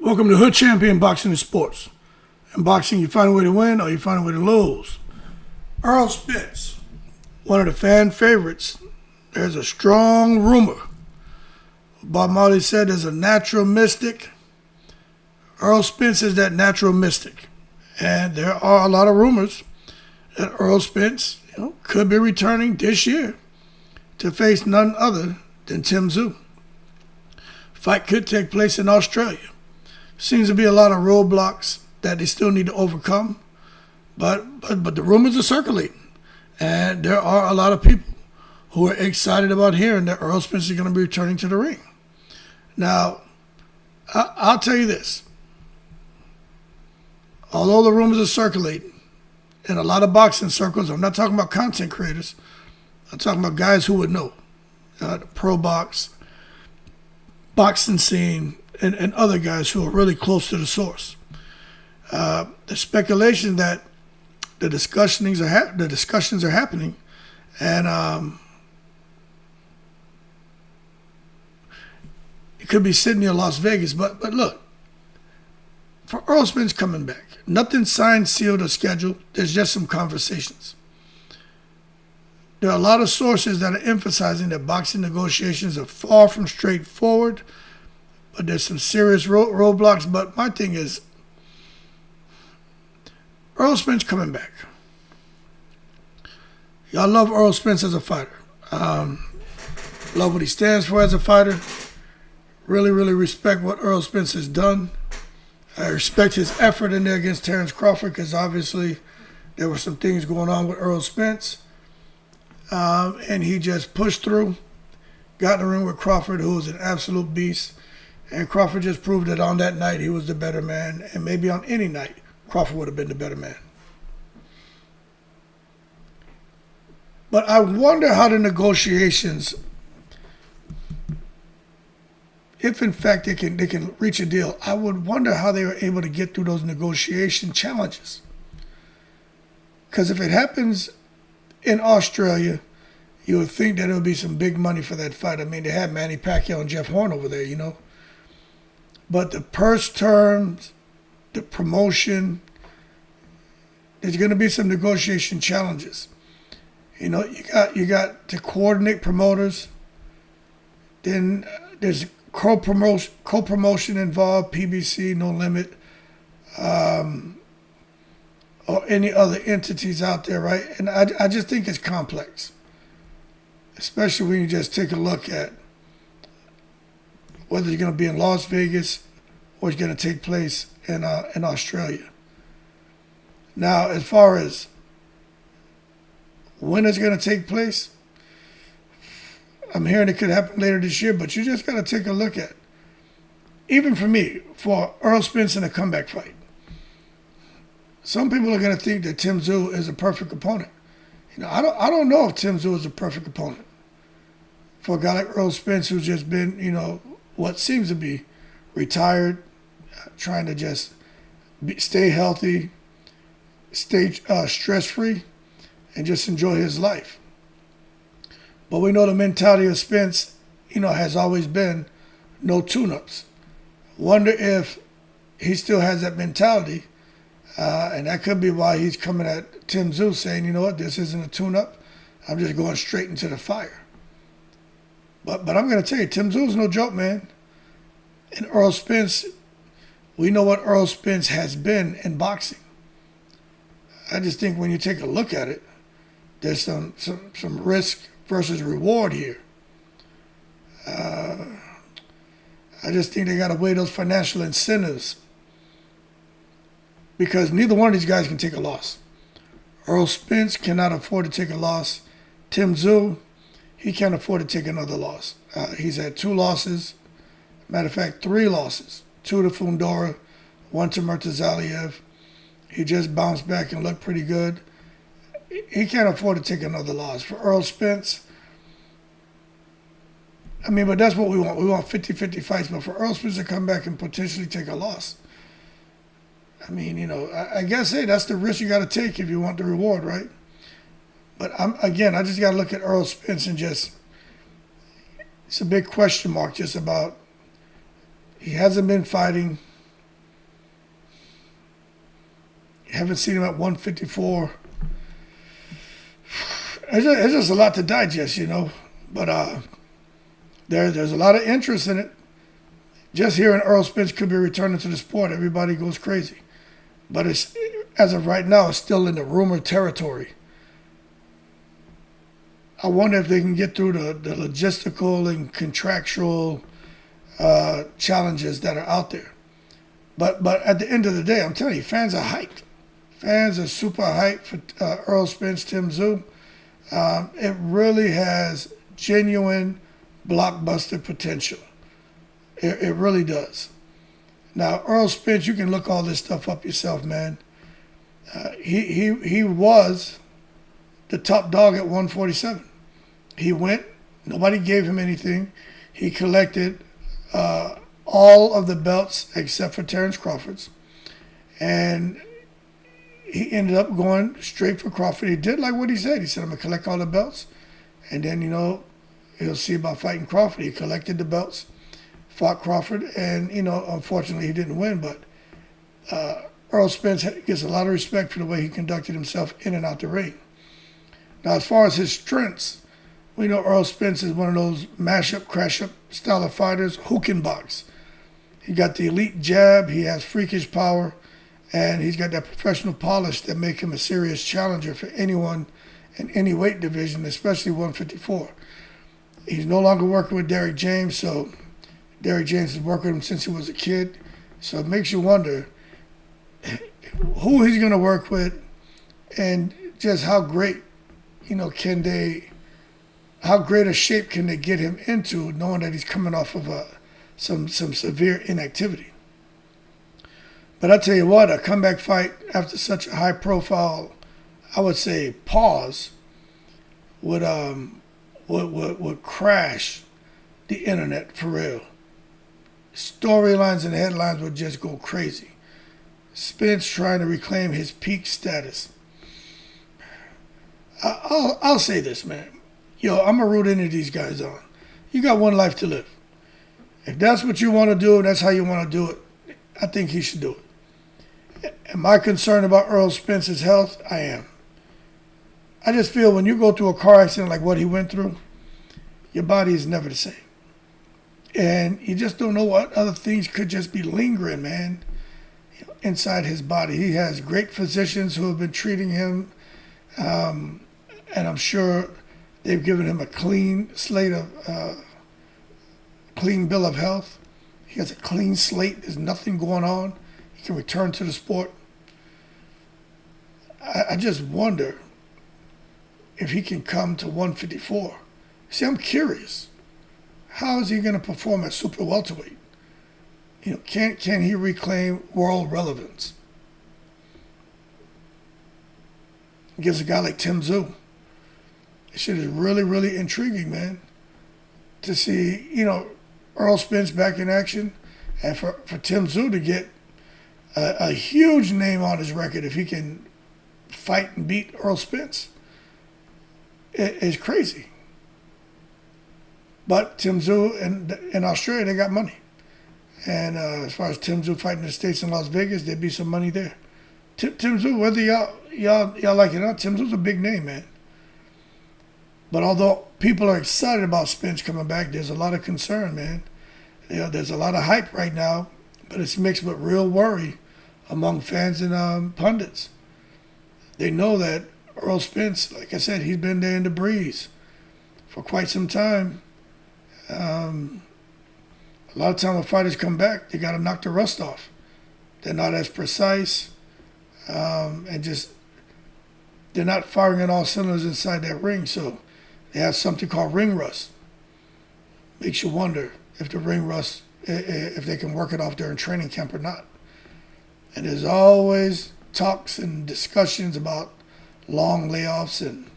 Welcome to Hood Champion Boxing and Sports. In boxing, you find a way to win or you find a way to lose. Errol Spence, one of the fan favorites. There's a strong rumor. Bob Marley said there's a natural mystic. Errol Spence is that natural mystic. And there are a lot of rumors that Errol Spence could be returning this year to face none other than Tim Tszyu. Fight could take place in Australia. Seems to be a lot of roadblocks that they still need to overcome, but the rumors are circulating, and there are a lot of people who are excited about hearing that Errol Spence is going to be returning to the ring. Now, I'll tell you this. Although the rumors are circulating in a lot of boxing circles, I'm not talking about content creators. I'm talking about guys who would know, the pro boxing scene, and other guys who are really close to the source. The speculation that the discussions are happening, and it could be Sydney or Las Vegas. But look, for Errol Spence coming back, nothing signed, sealed, or scheduled. There's just some conversations. There are a lot of sources that are emphasizing that boxing negotiations are far from straightforward, but there's some serious roadblocks. But my thing is, Errol Spence coming back. Y'all love Errol Spence as a fighter. Love what he stands for as a fighter. Really, really respect what Errol Spence has done. I respect his effort in there against Terrence Crawford, because obviously there were some things going on with Errol Spence. And he just pushed through, got in the ring with Crawford, who was an absolute beast. And Crawford just proved that on that night he was the better man. And maybe on any night, Crawford would have been the better man. But I wonder how the negotiations, if in fact they can reach a deal, I would wonder how they were able to get through those negotiation challenges. Because if it happens in Australia, you would think that it would be some big money for that fight. I mean, they had Manny Pacquiao and Jeff Horn over there, But the purse terms, the promotion, there's going to be some negotiation challenges. You got to coordinate promoters. Then there's co-promotion involved, PBC, No Limit, or any other entities out there, right? And I just think it's complex, especially when you just take a look at whether you're going to be in Las Vegas or it's going to take place in Australia. Now, as far as when it's going to take place, I'm hearing it could happen later this year, but you just got to take a look at, even for me, for Errol Spence in a comeback fight. Some people are going to think that Tim Tszyu is a perfect opponent. I don't know if Tim Tszyu is a perfect opponent for a guy like Errol Spence, who's just been, what seems to be retired, trying to just stay healthy, stay stress-free, and just enjoy his life. But we know the mentality of Spence, has always been no tune-ups. Wonder if he still has that mentality, and that could be why he's coming at Tim Tszyu saying, you know what, this isn't a tune-up. I'm just going straight into the fire. But I'm going to tell you, Tim Tszyu is no joke, man. And Errol Spence, we know what Errol Spence has been in boxing. I just think when you take a look at it, there's some risk versus reward here. I just think they got to weigh those financial incentives, because neither one of these guys can take a loss. Errol Spence cannot afford to take a loss. Tim Tszyu, he can't afford to take another loss. He's had 2 losses. Matter of fact, 3 losses. 2 to Fundora, 1 to Murtazaliev. He just bounced back and looked pretty good. He can't afford to take another loss. For Errol Spence, but that's what we want. We want 50-50 fights. But for Errol Spence to come back and potentially take a loss, I guess, hey, that's the risk you got to take if you want the reward, right? But I just got to look at Errol Spence and it's a big question mark just about, he hasn't been fighting. Haven't seen him at 154. It's just a lot to digest, But there's a lot of interest in it. Just hearing Errol Spence could be returning to the sport, everybody goes crazy. But it's, as of right now, it's still in the rumor territory. I wonder if they can get through the logistical and contractual challenges that are out there. But at the end of the day, I'm telling you, fans are hyped. Fans are super hyped for Errol Spence, Tim Tszyu. It really has genuine blockbuster potential. It really does. Now, Errol Spence, you can look all this stuff up yourself, man. He was the top dog at 147. He went. Nobody gave him anything. He collected all of the belts except for Terrence Crawford's. And he ended up going straight for Crawford. He did like what he said. He said, I'm going to collect all the belts. And then, he'll see about fighting Crawford. He collected the belts, fought Crawford, and, unfortunately he didn't win. But Errol Spence gets a lot of respect for the way he conducted himself in and out the ring. Now, as far as his strengths, we know Errol Spence is one of those mash-up, crash-up style of fighters who can box. He got the elite jab, he has freakish power, and he's got that professional polish that make him a serious challenger for anyone in any weight division, especially 154. He's no longer working with Derrick James, so Derrick James has worked with him since he was a kid. So it makes you wonder who he's going to work with and just how great, how great a shape can they get him into, knowing that he's coming off of some severe inactivity. But I tell you what, a comeback fight after such a high profile, I would say, pause would crash the internet for real. Storylines and headlines would just go crazy. Spence trying to reclaim his peak status. I'll say this, man. I'm going to root any of these guys on. You got one life to live. If that's what you want to do and that's how you want to do it, I think he should do it. Am I concerned about Errol Spence's health? I am. I just feel when you go through a car accident like what he went through, your body is never the same. And you just don't know what other things could just be lingering, man, inside his body. He has great physicians who have been treating him, and I'm sure they've given him a clean slate of, clean bill of health. He has a clean slate. There's nothing going on. He can return to the sport. I just wonder if he can come to 154. See, I'm curious. How is he going to perform at super welterweight? Can he reclaim world relevance against a guy like Tim Tszyu? This shit is really, really intriguing, man. To see, Errol Spence back in action, and for Tim Tszyu to get a huge name on his record if he can fight and beat Errol Spence. It's crazy. But Tim Tszyu in Australia, they got money. And as far as Tim Tszyu fighting in the States in Las Vegas, there'd be some money there. Tim Tszyu, whether y'all like it or not, Tim Tszyu's a big name, man. But although people are excited about Spence coming back, there's a lot of concern, man. There's a lot of hype right now, but it's mixed with real worry among fans and pundits. They know that Errol Spence, like I said, he's been there in the breeze for quite some time. A lot of time when fighters come back, they got to knock the rust off. They're not as precise, and just they're not firing on all cylinders inside that ring. So they have something called ring rust. Makes you wonder if the ring rust, if they can work it off during training camp or not. And there's always talks and discussions about long layoffs, and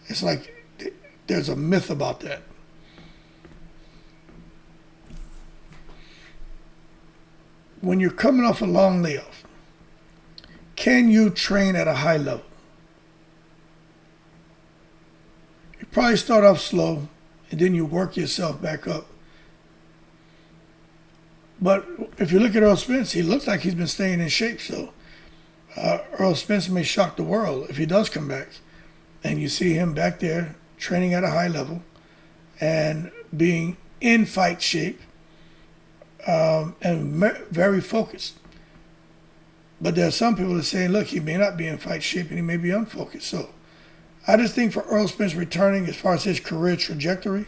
it's like there's a myth about that. When you're coming off a long layoff, can you train at a high level? You probably start off slow, and then you work yourself back up. But if you look at Errol Spence, he looks like he's been staying in shape. So Errol Spence may shock the world if he does come back, and you see him back there training at a high level and being in fight shape and very focused. But there are some people that are saying, look, he may not be in fight shape and he may be unfocused. So I just think for Errol Spence returning, as far as his career trajectory,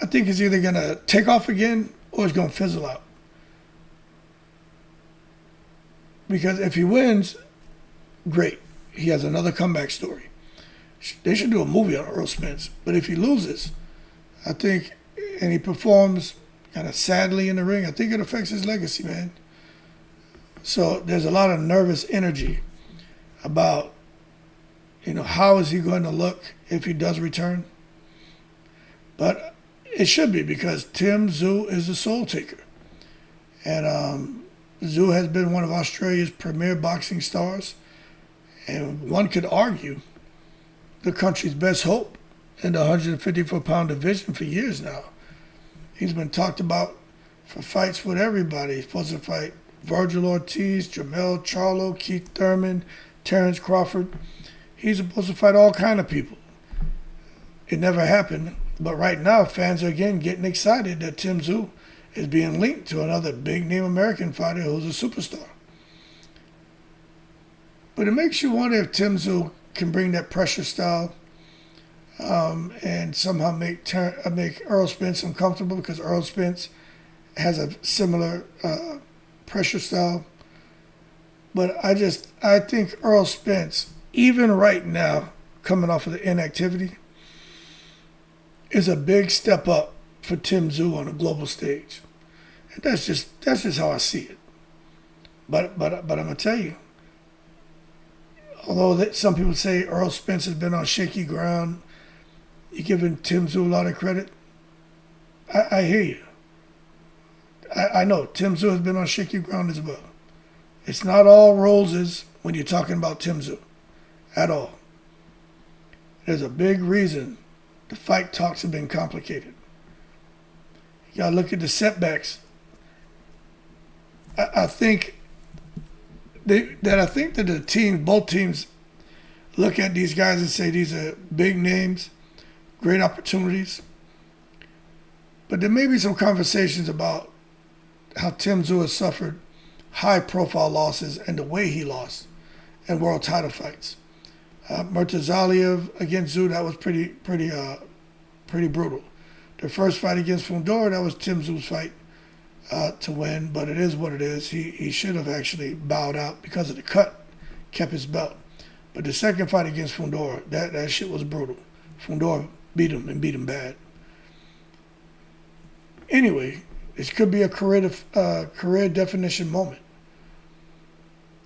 I think he's either going to take off again or he's going to fizzle out. Because if he wins, great. He has another comeback story. They should do a movie on Errol Spence. But if he loses, I think, and he performs kind of sadly in the ring, I think it affects his legacy, man. So there's a lot of nervous energy about, how is he going to look if he does return? But it should be, because Tim Tszyu is the soul taker. And Tszyu has been one of Australia's premier boxing stars. And one could argue the country's best hope in the 154-pound division for years now. He's been talked about for fights with everybody. He's supposed to fight Virgil Ortiz, Jamel Charlo, Keith Thurman, Terrence Crawford. He's supposed to fight all kind of people. It never happened. But right now, fans are again getting excited that Tim Tszyu is being linked to another big-name American fighter who's a superstar. But it makes you wonder if Tim Tszyu can bring that pressure style and somehow make Errol Spence uncomfortable, because Errol Spence has a similar pressure style. But I think Errol Spence, even right now, coming off of the inactivity, is a big step up for Tim Tszyu on a global stage. And that's just how I see it. But I'm gonna tell you, although some people say Errol Spence has been on shaky ground, you're giving Tim Tszyu a lot of credit. I hear you. I know Tim Tszyu has been on shaky ground as well. It's not all roses when you're talking about Tim Tszyu at all. There's a big reason the fight talks have been complicated. You gotta look at the setbacks. I think that the team, both teams, look at these guys and say these are big names, great opportunities. But there may be some conversations about how Tim Tszyu has suffered high-profile losses and the way he lost in world title fights. Murtazaliev against Tszyu, that was pretty brutal. The first fight against Fundora, that was Tim Tszyu's fight to win, but it is what it is. He should have actually bowed out because of the cut, kept his belt. But the second fight against Fundora, that shit was brutal. Fundora beat him and beat him bad. Anyway, this could be a career definition moment.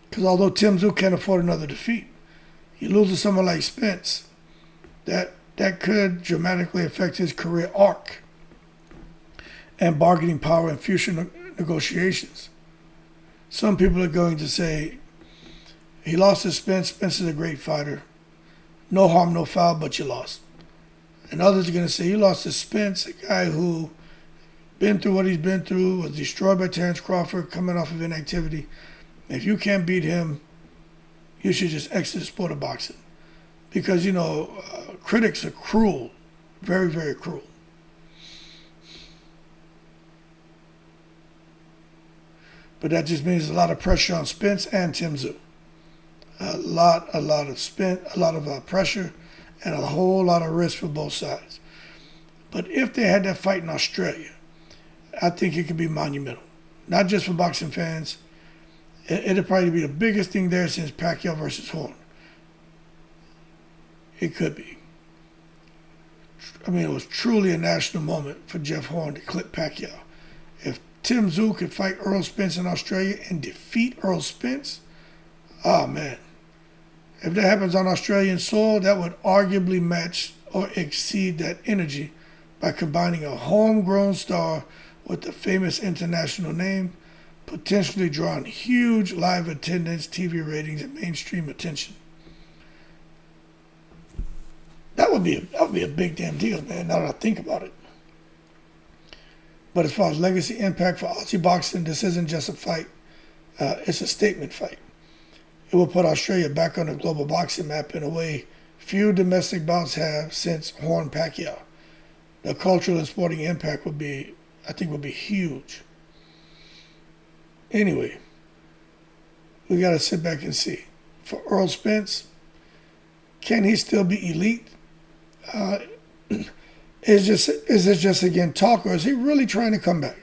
Because although Tim Tszyu can't afford another defeat, you lose to someone like Spence, that could dramatically affect his career arc and bargaining power in future negotiations. Some people are going to say, he lost to Spence. Spence is a great fighter. No harm, no foul, but you lost. And others are going to say, you lost to Spence, a guy who been through what he's been through, was destroyed by Terrence Crawford, coming off of inactivity. If you can't beat him, you should just exit the sport of boxing. Because, critics are cruel, very, very cruel. But that just means a lot of pressure on Spence and Tim Tszyu. A lot of pressure, and a whole lot of risk for both sides. But if they had that fight in Australia, I think it could be monumental. Not just for boxing fans. It'd probably be the biggest thing there since Pacquiao versus Horn. It could be. I mean, it was truly a national moment for Jeff Horn to clip Pacquiao. If Tim Tszyu could fight Errol Spence in Australia and defeat Errol Spence, oh man. If that happens on Australian soil, that would arguably match or exceed that energy by combining a homegrown star with a famous international name, potentially drawing huge live attendance, TV ratings, and mainstream attention. That would be a big damn deal, man, now that I think about it. But as far as legacy impact for Aussie boxing, this isn't just a fight. It's a statement fight. It will put Australia back on the global boxing map in a way few domestic bouts have since Horn Pacquiao. The cultural and sporting impact would be huge. Anyway, we got to sit back and see. For Errol Spence, can he still be elite? Is this just again talk, or is he really trying to come back?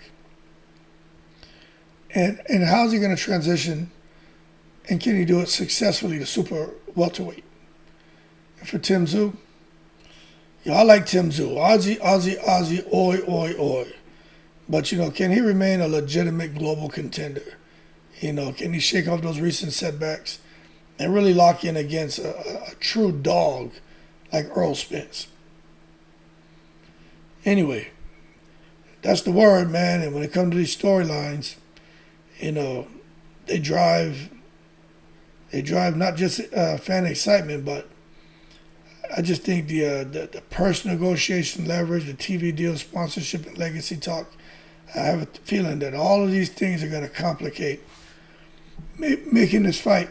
And how's he going to transition? And can he do it successfully to super welterweight? And for Tim Tszyu, I like Tim Tszyu. Aussie, oi, oi, oi. But, can he remain a legitimate global contender? Can he shake off those recent setbacks and really lock in against a true dog like Errol Spence? Anyway, that's the word, man. And when it comes to these storylines, they drive not just fan excitement, but I just think the purse negotiation leverage, the TV deal, sponsorship, and legacy talk, I have a feeling that all of these things are going to complicate making this fight.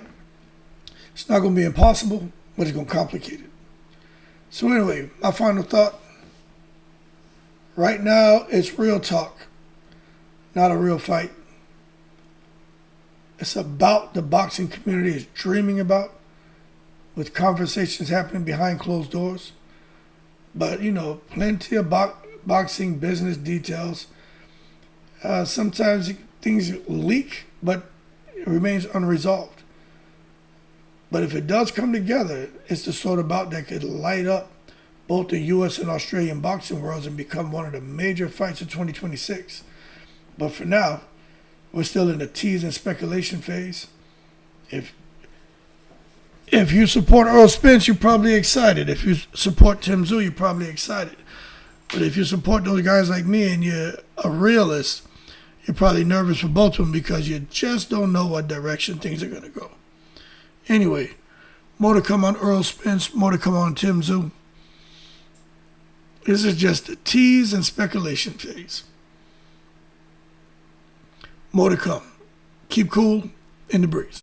It's not going to be impossible, but it's going to complicate it. So anyway, my final thought. Right now, it's real talk, not a real fight. It's about the boxing community is dreaming about, with conversations happening behind closed doors. But, plenty of boxing business details. Sometimes things leak, but it remains unresolved. But if it does come together, it's the sort of bout that could light up both the U.S. and Australian boxing worlds and become one of the major fights of 2026. But for now, we're still in the tease and speculation phase. If you support Errol Spence, you're probably excited. If you support Tim Tszyu, you're probably excited. But if you support those guys like me and you're a realist, you're probably nervous for both of them because you just don't know what direction things are going to go. Anyway, more to come on Errol Spence, more to come on Tim Tszyu. This is just the tease and speculation phase. More to come. Keep cool in the breeze.